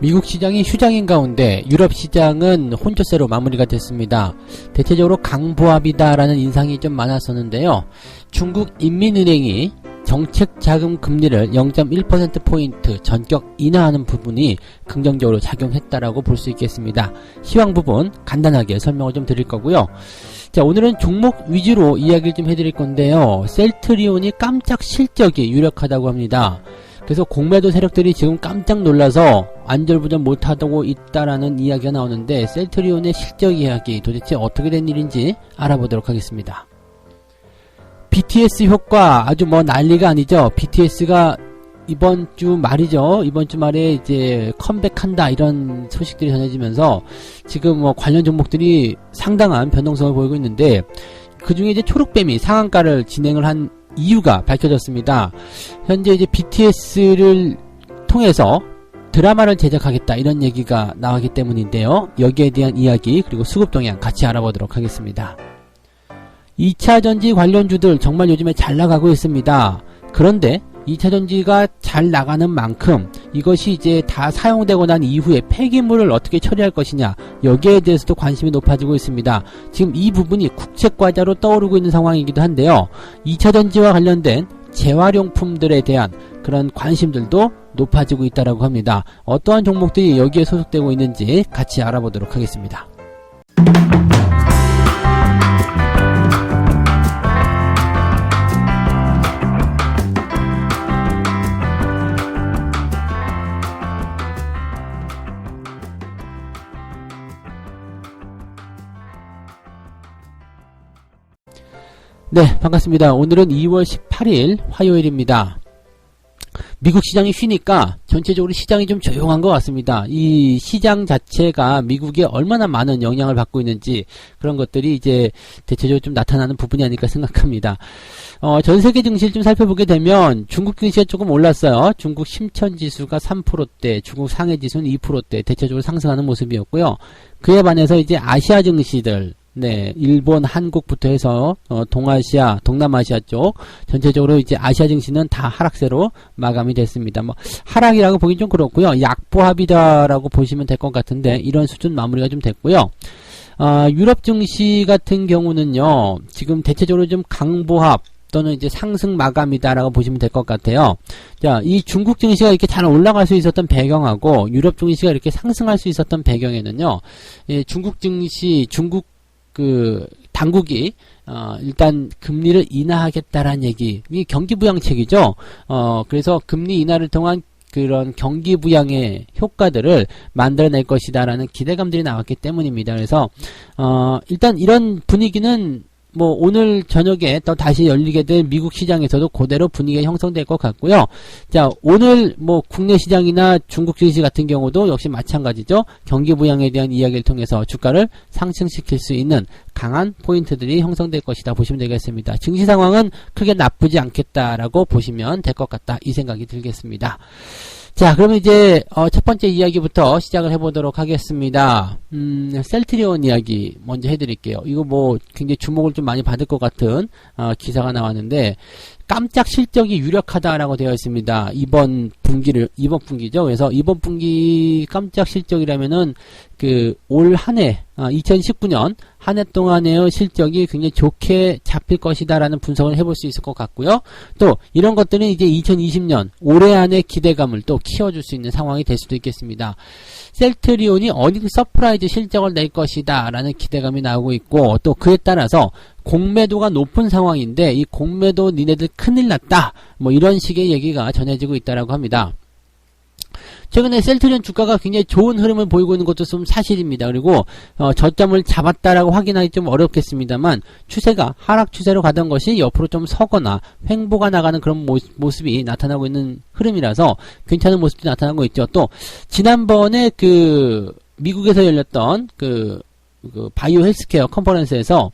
미국 시장이 휴장인 가운데 유럽 시장은 혼조세로 마무리가 됐습니다. 대체적으로 강보합이다라는 인상이 좀 많았었는데요. 중국 인민은행이 정책자금 금리를 0.1%포인트 전격 인하하는 부분이 긍정적으로 작용했다라고 볼 수 있겠습니다. 시황 부분 간단하게 설명을 좀 드릴 거고요. 자, 오늘은 종목 위주로 이야기를 좀 해드릴 건데요. 셀트리온이 깜짝 실적이 유력하다고 합니다. 그래서 공매도 세력들이 지금 깜짝 놀라서 안절부절 못하고 있다라는 이야기가 나오는데, 셀트리온의 실적 이야기 도대체 어떻게 된 일인지 알아보도록 하겠습니다. BTS 효과 아주 뭐 난리가 아니죠. BTS가 이번 주 말이죠. 이번 주 말에 이제 컴백한다 이런 소식들이 전해지면서 지금 뭐 관련 종목들이 상당한 변동성을 보이고 있는데, 그 중에 이제 초록뱀이 상한가를 진행을 한 이유가 밝혀졌습니다. 현재 이제 BTS를 통해서 드라마를 제작하겠다 이런 얘기가 나왔기 때문인데요. 여기에 대한 이야기 그리고 수급 동향 같이 알아보도록 하겠습니다. 2차전지 관련주들 정말 요즘에 잘 나가고 있습니다. 그런데 2차전지가 잘 나가는 만큼 이것이 이제 다 사용되고 난 이후에 폐기물을 어떻게 처리할 것이냐, 여기에 대해서도 관심이 높아지고 있습니다. 지금 이 부분이 국책과제로 떠오르고 있는 상황이기도 한데요. 2차전지와 관련된 재활용품들에 대한 그런 관심들도 높아지고 있다고 합니다. 어떠한 종목들이 여기에 소속되고 있는지 같이 알아보도록 하겠습니다. 네, 반갑습니다. 오늘은 2월 18일 화요일입니다. 미국 시장이 쉬니까 전체적으로 시장이 좀 조용한 것 같습니다. 이 시장 자체가 미국에 얼마나 많은 영향을 받고 있는지 그런 것들이 이제 대체적으로 좀 나타나는 부분이 아닐까 생각합니다. 전 세계 증시를 좀 살펴보게 되면 중국 증시가 조금 올랐어요. 중국 심천지수가 3%대, 중국 상해지수는 2%대 대체적으로 상승하는 모습이었고요. 그에 반해서 이제 아시아 증시들, 네, 일본, 한국부터 해서 동아시아, 동남아시아 쪽 전체적으로 이제 아시아 증시는 다 하락세로 마감이 됐습니다. 뭐 하락이라고 보긴 좀 그렇고요. 약보합이다라고 보시면 될 것 같은데 이런 수준 마무리가 좀 됐고요. 유럽 증시 같은 경우는요, 지금 대체적으로 좀 강보합 또는 이제 상승 마감이다라고 보시면 될 것 같아요. 자, 이 중국 증시가 이렇게 잘 올라갈 수 있었던 배경하고 유럽 증시가 이렇게 상승할 수 있었던 배경에는요, 중국 증시, 중국 당국이 일단 금리를 인하하겠다라는 얘기, 이 경기부양책이죠. 그래서 금리 인하를 통한 그런 경기부양의 효과들을 만들어낼 것이다라는 기대감들이 나왔기 때문입니다. 그래서 일단 이런 분위기는 뭐 오늘 저녁에 또 다시 열리게 된 미국 시장에서도 그대로 분위기가 형성될 것 같고요. 자, 오늘 뭐 국내 시장이나 중국 증시 같은 경우도 역시 마찬가지죠. 경기 부양에 대한 이야기를 통해서 주가를 상승시킬 수 있는 강한 포인트들이 형성될 것이다 보시면 되겠습니다. 증시 상황은 크게 나쁘지 않겠다라고 보시면 될 것 같다, 이 생각이 들겠습니다. 자, 그러면 이제 첫 번째 이야기부터 시작을 해보도록 하겠습니다. 셀트리온 이야기 먼저 해드릴게요. 이거 뭐 굉장히 주목을 좀 많이 받을 것 같은 기사가 나왔는데, 깜짝 실적이 유력하다라고 되어 있습니다. 이번 분기죠. 그래서 이번 분기 깜짝 실적이라면은 올 한해 2019년 한 해 동안의 실적이 굉장히 좋게 잡힐 것이다라는 분석을 해볼 수 있을 것 같고요. 또 이런 것들은 이제 2020년 올해 안에 기대감을 또 키워줄 수 있는 상황이 될 수도 있겠습니다. 셀트리온이 어닝 서프라이즈 실적을 낼 것이다라는 기대감이 나오고 있고, 또 그에 따라서 공매도가 높은 상황인데 이 공매도 니네들 큰일 났다, 뭐 이런 식의 얘기가 전해지고 있다라고 합니다. 최근에 셀트리온 주가가 굉장히 좋은 흐름을 보이고 있는 것도 좀 사실입니다. 그리고 저점을 잡았다라고 확인하기 좀 어렵겠습니다만, 추세가 하락 추세로 가던 것이 옆으로 좀 서거나 횡보가 나가는 그런 모습이 나타나고 있는 흐름이라서 괜찮은 모습도 나타나고 있죠. 또 지난번에 미국에서 열렸던 바이오 헬스케어 컨퍼런스에서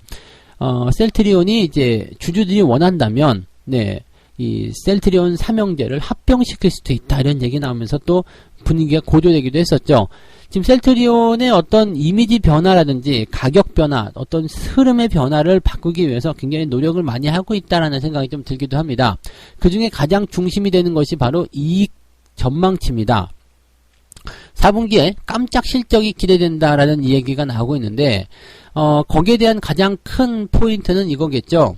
셀트리온이 이제 주주들이 원한다면, 네, 이 셀트리온 삼형제를 합병시킬 수도 있다, 이런 얘기 나오면서 또 분위기가 고조되기도 했었죠. 지금 셀트리온의 어떤 이미지 변화라든지 가격 변화, 어떤 흐름의 변화를 바꾸기 위해서 굉장히 노력을 많이 하고 있다라는 생각이 좀 들기도 합니다. 그 중에 가장 중심이 되는 것이 바로 이익 전망치입니다. 4분기에 깜짝 실적이 기대된다라는 이야기가 나오고 있는데, 거기에 대한 가장 큰 포인트는 이거겠죠.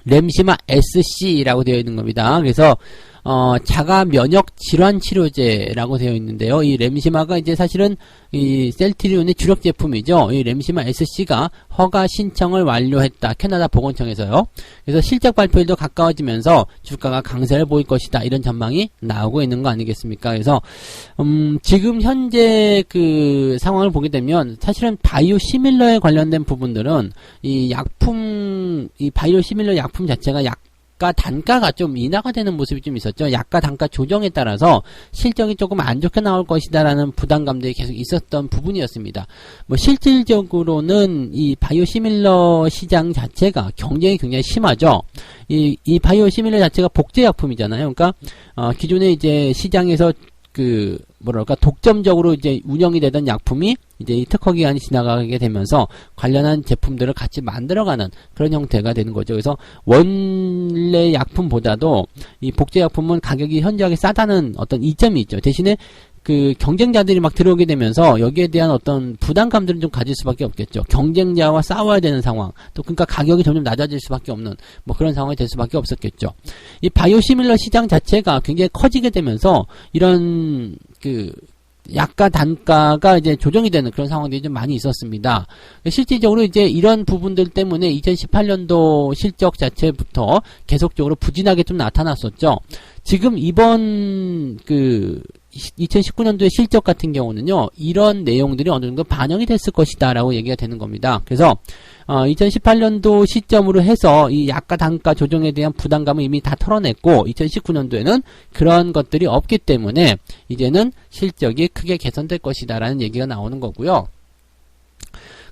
램시마 SC라고 되어 있는 겁니다. 그래서 자가 면역 질환 치료제라고 되어 있는데요. 이 램시마가 이제 사실은 이 셀트리온의 주력 제품이죠. 이 램시마 SC가 허가 신청을 완료했다. 캐나다 보건청에서요. 그래서 실적 발표일도 가까워지면서 주가가 강세를 보일 것이다. 이런 전망이 나오고 있는 거 아니겠습니까? 그래서 지금 현재 그 상황을 보게 되면 사실은 바이오 시밀러에 관련된 부분들은 이 바이오 시밀러 약품 자체가 약가 단가가 좀 인하가 되는 모습이 좀 있었죠. 약가 단가 조정에 따라서 실적이 조금 안 좋게 나올 것이다라는 부담감들이 계속 있었던 부분이었습니다. 뭐 실질적으로는 이 바이오 시밀러 시장 자체가 경쟁이 굉장히 심하죠. 이 바이오 시밀러 자체가 복제 약품이잖아요. 그러니까 기존에 이제 시장에서 독점적으로 이제 운영이 되던 약품이 이제 이 특허 기간이 지나가게 되면서 관련한 제품들을 같이 만들어가는 그런 형태가 되는 거죠. 그래서 원래 약품보다도 이 복제 약품은 가격이 현저하게 싸다는 어떤 이점이 있죠. 대신에 그 경쟁자들이 막 들어오게 되면서 여기에 대한 어떤 부담감들은 좀 가질 수밖에 없겠죠. 경쟁자와 싸워야 되는 상황, 또 그러니까 가격이 점점 낮아질 수밖에 없는 뭐 그런 상황이 될 수밖에 없었겠죠. 이 바이오시밀러 시장 자체가 굉장히 커지게 되면서 이런 그 약가 단가가 이제 조정이 되는 그런 상황들이 좀 많이 있었습니다. 실질적으로 이제 이런 부분들 때문에 2018년도 실적 자체부터 계속적으로 부진하게 좀 나타났었죠. 지금 이번 2019년도의 실적 같은 경우는요, 이런 내용들이 어느 정도 반영이 됐을 것이다 라고 얘기가 되는 겁니다. 그래서 2018년도 시점으로 해서 이 약가 단가 조정에 대한 부담감을 이미 다 털어냈고 2019년도에는 그런 것들이 없기 때문에 이제는 실적이 크게 개선될 것이다 라는 얘기가 나오는 거고요.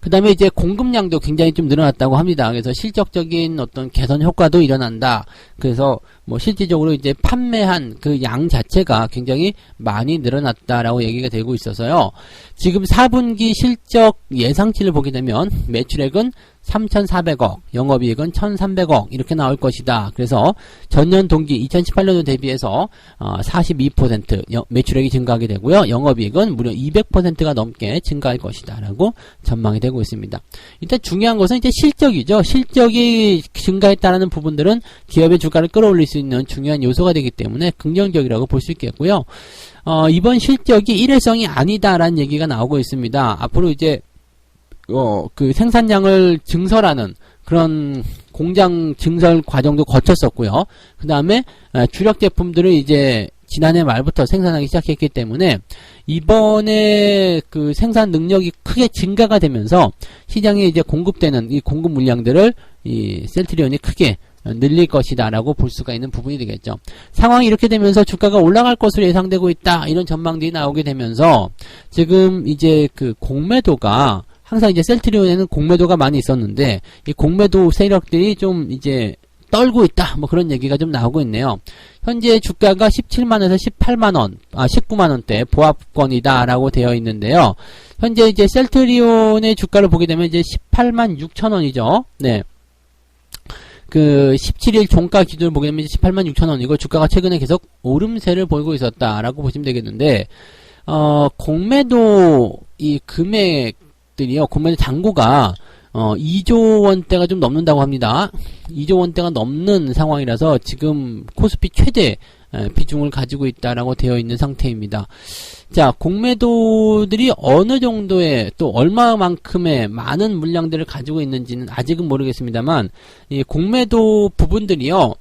그 다음에 이제 공급량도 굉장히 좀 늘어났다고 합니다. 그래서 실적적인 어떤 개선 효과도 일어난다. 그래서 뭐 실질적으로 이제 판매한 그 양 자체가 굉장히 많이 늘어났다라고 얘기가 되고 있어서요. 지금 4분기 실적 예상치를 보게 되면 매출액은 3,400억, 영업이익은 1,300억 이렇게 나올 것이다. 그래서 전년 동기 2018년도 대비해서 42% 매출액이 증가하게 되고요. 영업이익은 무려 200%가 넘게 증가할 것이다 라고 전망이 되고 있습니다. 일단 중요한 것은 이제 실적이죠. 실적이 증가했다는 부분들은 기업의 주가를 끌어올릴 수 있는 중요한 요소가 되기 때문에 긍정적이라고 볼 수 있겠고요. 이번 실적이 일회성이 아니다라는 얘기가 나오고 있습니다. 앞으로 이제 그 생산량을 증설하는 그런 공장 증설 과정도 거쳤었고요. 그 다음에 주력 제품들을 이제 지난해 말부터 생산하기 시작했기 때문에 이번에 그 생산 능력이 크게 증가가 되면서 시장에 이제 공급되는 이 공급 물량들을 이 셀트리온이 크게 늘릴 것이다 라고 볼 수가 있는 부분이 되겠죠. 상황이 이렇게 되면서 주가가 올라갈 것으로 예상되고 있다 이런 전망들이 나오게 되면서 지금 이제 그 공매도가 항상 이제 셀트리온에는 공매도가 많이 있었는데 이 공매도 세력들이 좀 이제 떨고 있다 뭐 그런 얘기가 좀 나오고 있네요. 현재 주가가 17만원에서 18만원 19만원대 보합권이다 라고 되어 있는데요. 현재 이제 셀트리온의 주가를 보게 되면 이제 18만 6천원이죠. 네. 그 17일 종가 기준을 보게 되면 18만 6천원이고 주가가 최근에 계속 오름세를 보이고 있었다라고 보시면 되겠는데 공매도 이 금액들이요. 공매도 잔고가 2조 원대가 좀 넘는다고 합니다. 2조 원대가 넘는 상황이라서 지금 코스피 최대 비중을 가지고 있다라고 되어 있는 상태입니다. 자, 공매도들이 어느 정도의 또 얼마만큼의 많은 물량들을 가지고 있는지는 아직은 모르겠습니다만 이 공매도 부분들이요.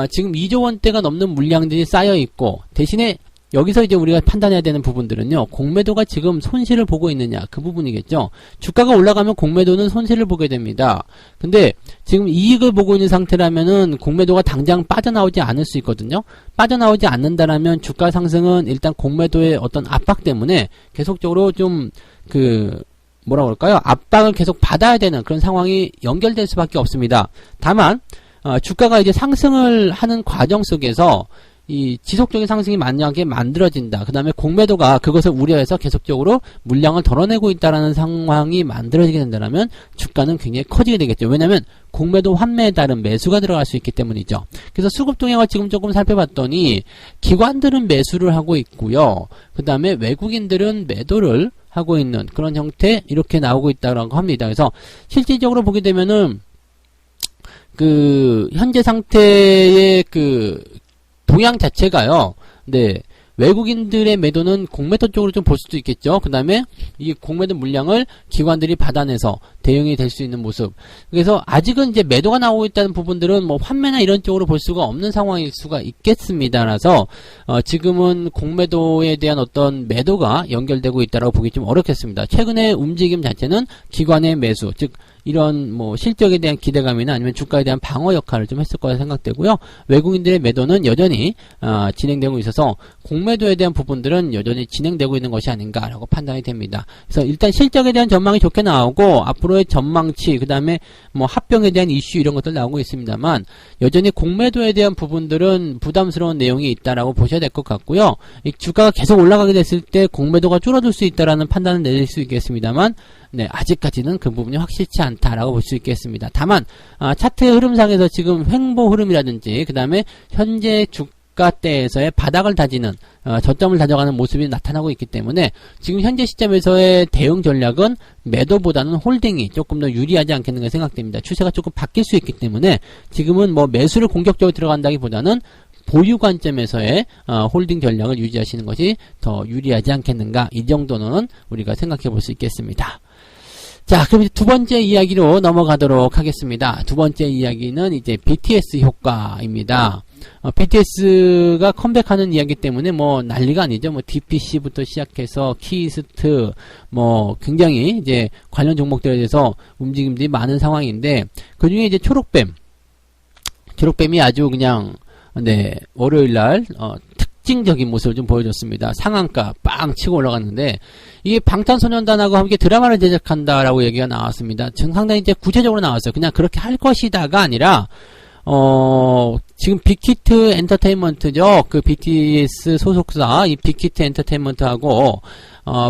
지금 2조 원대가 넘는 물량들이 쌓여 있고 대신에 여기서 이제 우리가 판단해야 되는 부분들은요. 공매도가 지금 손실을 보고 있느냐 그 부분이겠죠. 주가가 올라가면 공매도는 손실을 보게 됩니다. 근데 지금 이익을 보고 있는 상태라면은 공매도가 당장 빠져나오지 않을 수 있거든요. 빠져나오지 않는다라면 주가 상승은 일단 공매도의 어떤 압박 때문에 계속적으로 좀 뭐라 그럴까요? 압박을 계속 받아야 되는 그런 상황이 연결될 수밖에 없습니다. 다만 주가가 이제 상승을 하는 과정 속에서 이 지속적인 상승이 만약에 만들어진다. 그 다음에 공매도가 그것을 우려해서 계속적으로 물량을 덜어내고 있다라는 상황이 만들어지게 된다면 주가는 굉장히 커지게 되겠죠. 왜냐하면 공매도 환매에 따른 매수가 들어갈 수 있기 때문이죠. 그래서 수급 동향을 지금 조금 살펴봤더니 기관들은 매수를 하고 있고요. 그 다음에 외국인들은 매도를 하고 있는 그런 형태 이렇게 나오고 있다고 합니다. 그래서 실질적으로 보게 되면은 그 현재 상태의 그 동향 자체가요. 네. 외국인들의 매도는 공매도 쪽으로 좀 볼 수도 있겠죠. 그 다음에 이 공매도 물량을 기관들이 받아내서 대응이 될 수 있는 모습. 그래서 아직은 이제 매도가 나오고 있다는 부분들은 뭐 환매나 이런 쪽으로 볼 수가 없는 상황일 수가 있겠습니다. 라서 지금은 공매도에 대한 어떤 매도가 연결되고 있다고 보기 좀 어렵겠습니다. 최근의 움직임 자체는 기관의 매수, 즉 이런 뭐 실적에 대한 기대감이나 아니면 주가에 대한 방어 역할을 좀 했을 거라 생각되고요. 외국인들의 매도는 여전히 진행되고 있어서 공매도에 대한 부분들은 여전히 진행되고 있는 것이 아닌가라고 판단이 됩니다. 그래서 일단 실적에 대한 전망이 좋게 나오고 앞으로의 전망치, 그 다음에 뭐 합병에 대한 이슈 이런 것들 나오고 있습니다만 여전히 공매도에 대한 부분들은 부담스러운 내용이 있다라고 보셔야 될 것 같고요. 이 주가가 계속 올라가게 됐을 때 공매도가 줄어들 수 있다라는 판단을 내릴 수 있겠습니다만 네, 아직까지는 그 부분이 확실치 않다라고 볼 수 있겠습니다. 다만 차트의 흐름상에서 지금 횡보 흐름이라든지 그 다음에 현재 주가대에서의 바닥을 다지는 저점을 다져가는 모습이 나타나고 있기 때문에 지금 현재 시점에서의 대응 전략은 매도보다는 홀딩이 조금 더 유리하지 않겠는가 생각됩니다. 추세가 조금 바뀔 수 있기 때문에 지금은 뭐 매수를 공격적으로 들어간다기보다는 보유 관점에서의 홀딩 전략을 유지하시는 것이 더 유리하지 않겠는가, 이 정도는 우리가 생각해 볼 수 있겠습니다. 자, 그럼 이제 두 번째 이야기로 넘어가도록 하겠습니다. 두 번째 이야기는 이제 BTS 효과입니다. BTS가 컴백하는 이야기 때문에 뭐 난리가 아니죠. 뭐 DPC부터 시작해서 키스트, 뭐 굉장히 이제 관련 종목들에 대해서 움직임들이 많은 상황인데 그 중에 이제 초록뱀이 아주 그냥 네, 월요일날 특징적인 모습을 좀 보여줬습니다. 상한가 빵 치고 올라갔는데 이게 방탄소년단하고 함께 드라마를 제작한다라고 얘기가 나왔습니다. 지금 상당히 이제 구체적으로 나왔어요. 그냥 그렇게 할 것이다가 아니라 지금 빅히트 엔터테인먼트죠. 그 BTS 소속사 이 빅히트 엔터테인먼트하고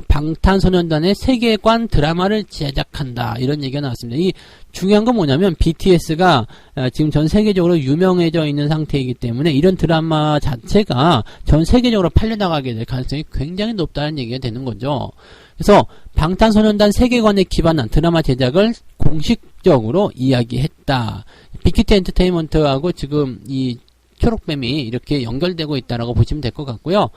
방탄소년단의 세계관 드라마를 제작한다, 이런 얘기가 나왔습니다. 이 중요한 건 뭐냐면 BTS가 지금 전 세계적으로 유명해져 있는 상태이기 때문에 이런 드라마 자체가 전 세계적으로 팔려나가게 될 가능성이 굉장히 높다는 얘기가 되는 거죠. 그래서 방탄소년단 세계관에 기반한 드라마 제작을 공식적으로 이야기했다. 빅히트 엔터테인먼트하고 지금 이 초록뱀이 이렇게 연결되고 있다라고 보시면 될 것 같고요.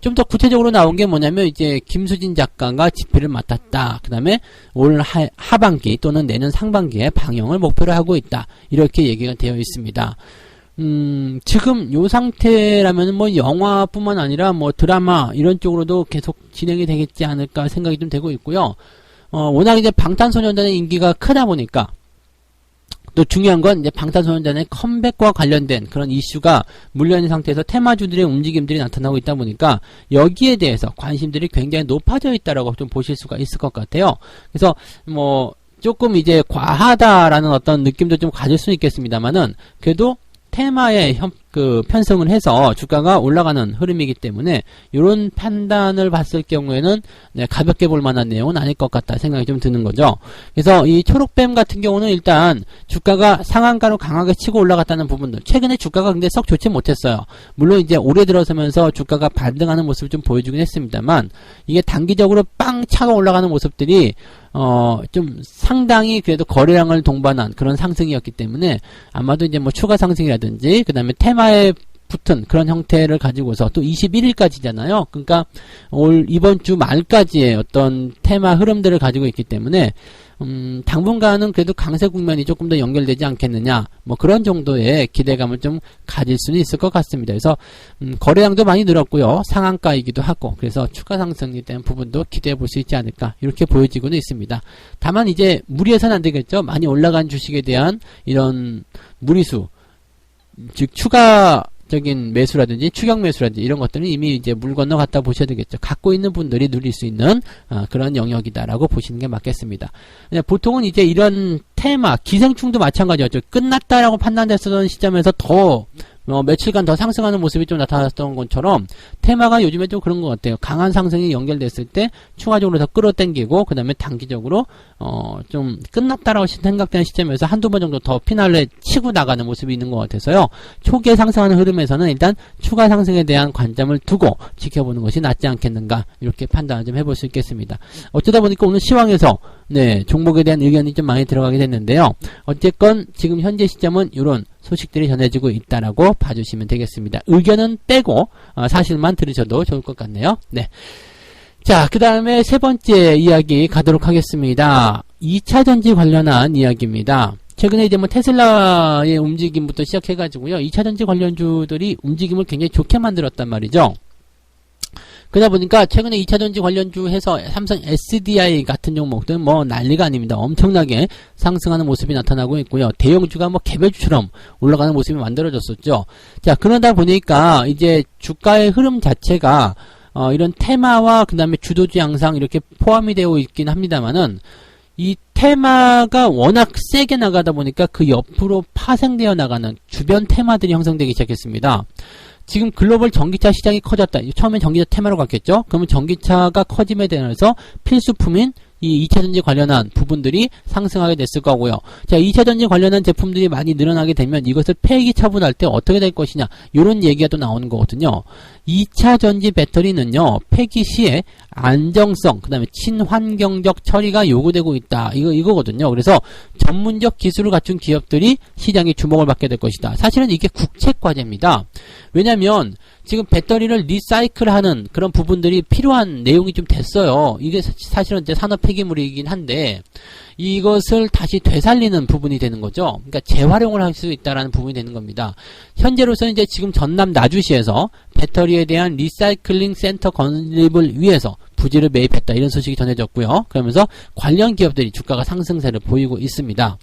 좀 더 구체적으로 나온 게 뭐냐면 이제 김수진 작가가 집필을 맡았다. 그 다음에 올 하반기 또는 내년 상반기에 방영을 목표로 하고 있다. 이렇게 얘기가 되어 있습니다. 지금 요 상태라면 뭐 영화뿐만 아니라 뭐 드라마 이런 쪽으로도 계속 진행이 되겠지 않을까 생각이 좀 되고 있고요. 워낙 이제 방탄소년단의 인기가 크다 보니까 또 중요한 건 이제 방탄소년단의 컴백과 관련된 그런 이슈가 물려있는 상태에서 테마주들의 움직임들이 나타나고 있다 보니까 여기에 대해서 관심들이 굉장히 높아져 있다라고 좀 보실 수가 있을 것 같아요. 그래서 뭐 조금 이제 과하다라는 어떤 느낌도 좀 가질 수는 있겠습니다만은 그래도 테마에 편성을 해서 주가가 올라가는 흐름이기 때문에 이런 판단을 봤을 경우에는 네, 가볍게 볼 만한 내용은 아닐 것 같다 생각이 좀 드는 거죠. 그래서 이 초록뱀 같은 경우는 일단 주가가 상한가로 강하게 치고 올라갔다는 부분들, 최근에 주가가 근데 썩 좋지 못했어요. 물론 이제 올해 들어서면서 주가가 반등하는 모습을 좀 보여주긴 했습니다만 이게 단기적으로 빵 차고 올라가는 모습들이 좀 상당히 그래도 거래량을 동반한 그런 상승이었기 때문에 아마도 이제 뭐 추가 상승이라든지 그 다음에 테마에 붙은 그런 형태를 가지고서 또 21일까지잖아요. 그러니까 이번 주 말까지의 어떤 테마 흐름들을 가지고 있기 때문에 당분간은 그래도 강세 국면이 조금 더 연결되지 않겠느냐, 뭐 그런 정도의 기대감을 좀 가질 수는 있을 것 같습니다. 그래서 거래량도 많이 늘었고요, 상한가이기도 하고, 그래서 추가 상승에 대한 부분도 기대해 볼 수 있지 않을까 이렇게 보여지고는 있습니다. 다만 이제 무리해서는 안 되겠죠. 많이 올라간 주식에 대한 이런 무리수, 즉 추가적인 매수라든지 추격 매수라든지 이런 것들은 이미 이제 물 건너 갔다 보셔야 되겠죠. 갖고 있는 분들이 누릴 수 있는 그런 영역이다라고 보시는 게 맞겠습니다. 보통은 이제 이런 테마, 기생충도 마찬가지였죠. 끝났다라고 판단됐었던 시점에서 더 며칠간 더 상승하는 모습이 좀 나타났던 것처럼 테마가 요즘에 좀 그런 것 같아요. 강한 상승이 연결됐을 때 추가적으로 더 끌어당기고 그 다음에 단기적으로 좀 끝났다라고 생각되는 시점에서 한두 번 정도 더 피날레 치고 나가는 모습이 있는 것 같아서요. 초기에 상승하는 흐름에서는 일단 추가 상승에 대한 관점을 두고 지켜보는 것이 낫지 않겠는가, 이렇게 판단을 좀 해볼 수 있겠습니다. 어쩌다 보니까 오늘 시황에서 종목에 대한 의견이 좀 많이 들어가게 됐는데요. 어쨌건 지금 현재 시점은 이런 소식들이 전해지고 있다라고 봐주시면 되겠습니다. 의견은 빼고 사실만 들으셔도 좋을 것 같네요. 네. 자, 그 다음에 세 번째 이야기 가도록 하겠습니다. 2차전지 관련한 이야기입니다. 최근에 이제 뭐 테슬라의 움직임부터 시작해가지고요. 2차전지 관련주들이 움직임을 굉장히 좋게 만들었단 말이죠. 그러다 보니까 최근에 2차전지 관련주 해서 삼성 SDI 같은 종목들은 뭐 난리가 아닙니다. 엄청나게 상승하는 모습이 나타나고 있고요. 대형주가 뭐 개별주처럼 올라가는 모습이 만들어졌었죠. 자, 그러다 보니까 이제 주가의 흐름 자체가 이런 테마와 그 다음에 주도주 양상 이렇게 포함이 되어 있긴 합니다만은 이 테마가 워낙 세게 나가다 보니까 그 옆으로 파생되어 나가는 주변 테마들이 형성되기 시작했습니다. 지금 글로벌 전기차 시장이 커졌다. 처음엔 전기차 테마로 갔겠죠? 그러면 전기차가 커짐에 대해서 필수품인 이 2차전지 관련한 부분들이 상승하게 됐을 거고요. 자, 2차전지 관련한 제품들이 많이 늘어나게 되면 이것을 폐기 처분할 때 어떻게 될 것이냐, 이런 얘기가 또 나오는 거거든요. 2차전지 배터리는요, 폐기 시에 안정성, 그 다음에 친환경적 처리가 요구되고 있다. 이거거든요. 그래서 전문적 기술을 갖춘 기업들이 시장에 주목을 받게 될 것이다. 사실은 이게 국책 과제입니다. 왜냐면 지금 배터리를 리사이클하는 그런 부분들이 필요한 내용이 좀 됐어요. 이게 사실은 이제 산업 폐기물이긴 한데 이것을 다시 되살리는 부분이 되는 거죠. 그러니까 재활용을 할 수 있다라는 부분이 되는 겁니다. 현재로서는 이제 지금 전남 나주시에서 배터리에 대한 리사이클링 센터 건립을 위해서 부지를 매입했다, 이런 소식이 전해졌고요. 그러면서 관련 기업들이 주가가 상승세를 보이고 있습니다.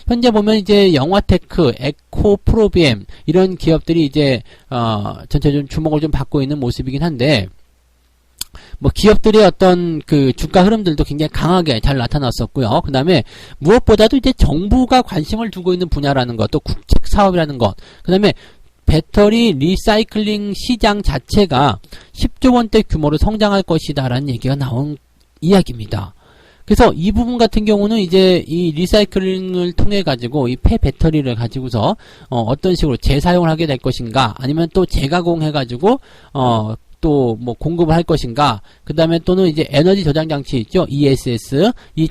현재 보면 이제 영화테크, 에코프로비엠 이런 기업들이 이제 전체적으로 주목을 좀 받고 있는 모습이긴 한데, 뭐 기업들의 어떤 그 주가 흐름들도 굉장히 강하게 잘 나타났었고요. 그 다음에 무엇보다도 이제 정부가 관심을 두고 있는 분야라는 것, 또 국책 사업이라는 것, 그 다음에 배터리 리사이클링 시장 자체가 10조 원대 규모로 성장할 것이다 라는 얘기가 나온 이야기입니다. 그래서 이 부분 같은 경우는 이제 이 리사이클링을 통해 가지고 이 폐배터리를 가지고서 어떤 식으로 재사용을 하게 될 것인가, 아니면 또 재가공해 가지고 또 뭐 공급을 할 것인가, 그 다음에 또는 이제 에너지 저장 장치 있죠, ESS, 이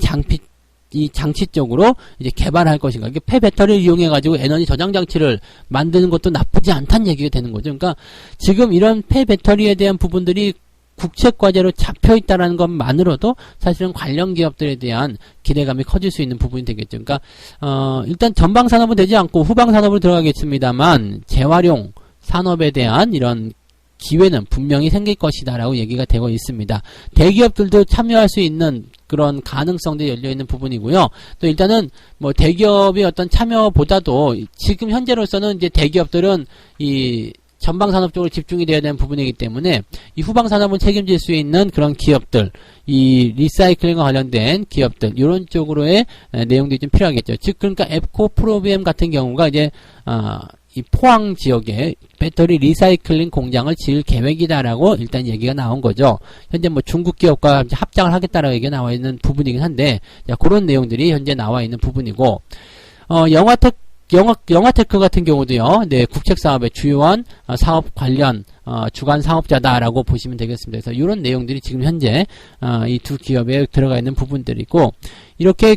장치 쪽으로 이제 개발할 것인가. 이게 폐배터리를 이용해가지고 에너지 저장 장치를 만드는 것도 나쁘지 않다는 얘기가 되는 거죠. 그러니까 지금 이런 폐배터리에 대한 부분들이 국책과제로 잡혀있다라는 것만으로도 사실은 관련 기업들에 대한 기대감이 커질 수 있는 부분이 되겠죠. 그러니까 일단 전방산업은 되지 않고 후방산업으로 들어가겠습니다만 재활용 산업에 대한 이런 기회는 분명히 생길 것이다 라고 얘기가 되고 있습니다. 대기업들도 참여할 수 있는 그런 가능성도 열려있는 부분이고요. 또 일단은 뭐 대기업의 어떤 참여보다도 지금 현재로서는 이제 대기업들은 이 전방산업 쪽으로 집중이 되어야 되는 부분이기 때문에 이 후방산업은 책임질 수 있는 그런 기업들, 이 리사이클링과 관련된 기업들, 이런 쪽으로의 내용들이 좀 필요하겠죠. 즉 그러니까 에코프로비엠 같은 경우가 이제 이 포항 지역에 배터리 리사이클링 공장을 지을 계획이다라고 일단 얘기가 나온 거죠. 현재 뭐 중국 기업과 합작을 하겠다라고 얘기가 나와 있는 부분이긴 한데, 자, 그런 내용들이 현재 나와 있는 부분이고, 영화테크 같은 경우도요, 네, 국책 사업의 주요한 사업 관련 주간 사업자다라고 보시면 되겠습니다. 그래서 이런 내용들이 지금 현재 이 두 기업에 들어가 있는 부분들이고, 이렇게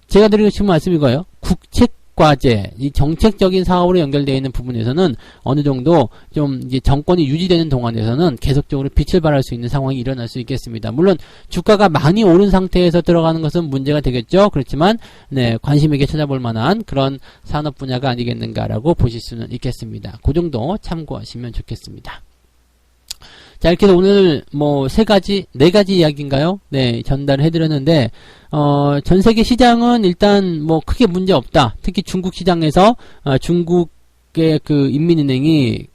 제가 드리고 싶은 말씀이 이거예요. 국책 과제, 이 정책적인 사업으로 연결되어 있는 부분에서는 어느 정도 좀 이제 정권이 유지되는 동안에서는 계속적으로 빛을 발할 수 있는 상황이 일어날 수 있겠습니다. 물론 주가가 많이 오른 상태에서 들어가는 것은 문제가 되겠죠. 그렇지만 네, 관심 있게 찾아볼 만한 그런 산업 분야가 아니겠는가라고 보실 수는 있겠습니다. 그 정도 참고하시면 좋겠습니다. 자, 이렇게 해서 오늘 뭐 네 가지 이야기인가요? 네, 전달을 해드렸는데, 전 세계 시장은 일단 뭐 크게 문제 없다. 특히 중국 시장에서, 중국의 그 인민은행이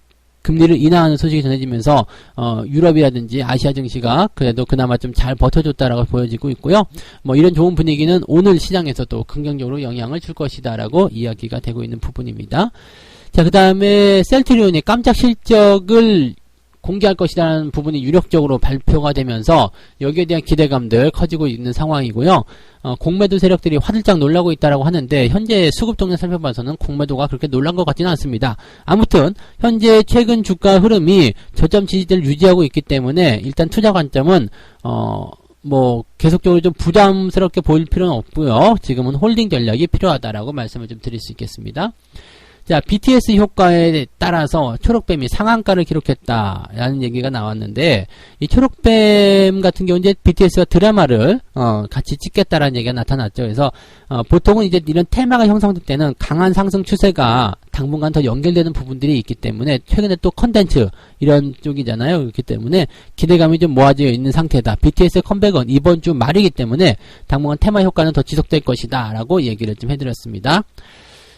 금리를 인하하는 소식이 전해지면서 유럽이라든지 아시아 증시가 그래도 그나마 좀 잘 버텨줬다라고 보여지고 있고요. 뭐 이런 좋은 분위기는 오늘 시장에서도 긍정적으로 영향을 줄 것이다라고 이야기가 되고 있는 부분입니다. 자, 그 다음에 셀트리온이 깜짝 실적을 공개할 것이라는 부분이 유력적으로 발표가 되면서 여기에 대한 기대감들 커지고 있는 상황이고요. 공매도 세력들이 화들짝 놀라고 있다라고 하는데 현재 수급 동향 살펴봐서는 공매도가 그렇게 놀란 것 같지는 않습니다. 아무튼 현재 최근 주가 흐름이 저점 지지대를 유지하고 있기 때문에 일단 투자 관점은 뭐 계속적으로 좀 부담스럽게 보일 필요는 없고요. 지금은 홀딩 전략이 필요하다라고 말씀을 좀 드릴 수 있겠습니다. 자, BTS 효과에 따라서 초록뱀이 상한가를 기록했다라는 얘기가 나왔는데, 이 초록뱀 같은 경우 이제 BTS가 드라마를 같이 찍겠다라는 얘기가 나타났죠. 그래서 보통은 이제 이런 테마가 형성될 때는 강한 상승 추세가 당분간 더 연결되는 부분들이 있기 때문에 최근에 또 컨텐츠 이런 쪽이잖아요. 그렇기 때문에 기대감이 좀 모아져 있는 상태다. BTS의 컴백은 이번 주 말이기 때문에 당분간 테마 효과는 더 지속될 것이다 라고 얘기를 좀 해드렸습니다.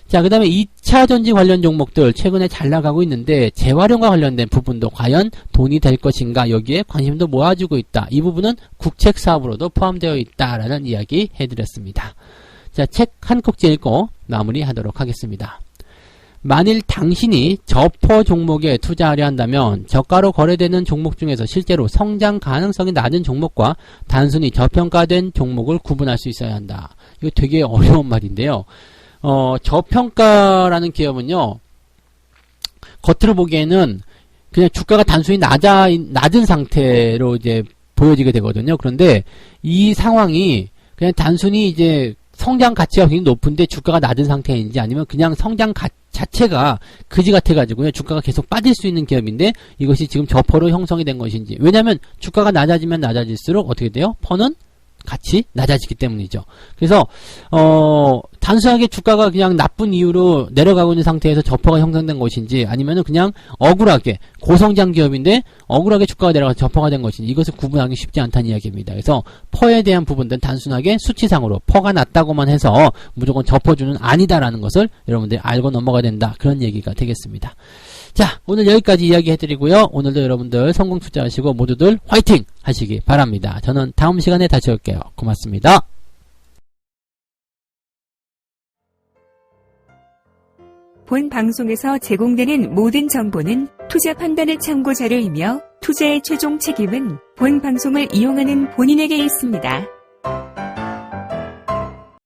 자, 그 다음에 2차 전지 관련 종목들 최근에 잘 나가고 있는데 재활용과 관련된 부분도 과연 돈이 될 것인가, 여기에 관심도 모아지고 있다. 이 부분은 국책 사업으로도 포함되어 있다라는 이야기 해드렸습니다. 자, 책 한 꼭지 읽고 마무리하도록 하겠습니다. 만일 당신이 저퍼 종목에 투자하려 한다면 저가로 거래되는 종목 중에서 실제로 성장 가능성이 낮은 종목과 단순히 저평가된 종목을 구분할 수 있어야 한다. 이거 되게 어려운 말인데요. 저평가라는 기업은요, 겉으로 보기에는 그냥 주가가 단순히 낮은 상태로 이제 보여지게 되거든요. 그런데 이 상황이 그냥 단순히 이제 성장 가치가 굉장히 높은데 주가가 낮은 상태인지, 아니면 그냥 성장 자체가 그지 같아가지고요, 주가가 계속 빠질 수 있는 기업인데 이것이 지금 저퍼로 형성이 된 것인지. 왜냐하면 주가가 낮아지면 낮아질수록 어떻게 돼요? 퍼는 같이 낮아지기 때문이죠. 그래서 단순하게 주가가 그냥 나쁜 이유로 내려가고 있는 상태에서 저퍼가 형성된 것인지, 아니면은 그냥 억울하게 고성장 기업인데 억울하게 주가가 내려가서 저퍼가 된 것인지, 이것을 구분하기 쉽지 않다는 이야기입니다. 그래서 퍼에 대한 부분들은 단순하게 수치상으로 퍼가 낮다고만 해서 무조건 저퍼주는 아니다라는 것을 여러분들이 알고 넘어가야 된다, 그런 얘기가 되겠습니다. 자, 오늘 여기까지 이야기 해드리고요. 오늘도 여러분들 성공 투자하시고 모두들 화이팅 하시기 바랍니다. 저는 다음 시간에 다시 올게요. 고맙습니다. 본 방송에서 제공되는 모든 정보는 투자 판단의 참고 자료이며 투자의 최종 책임은 본 방송을 이용하는 본인에게 있습니다.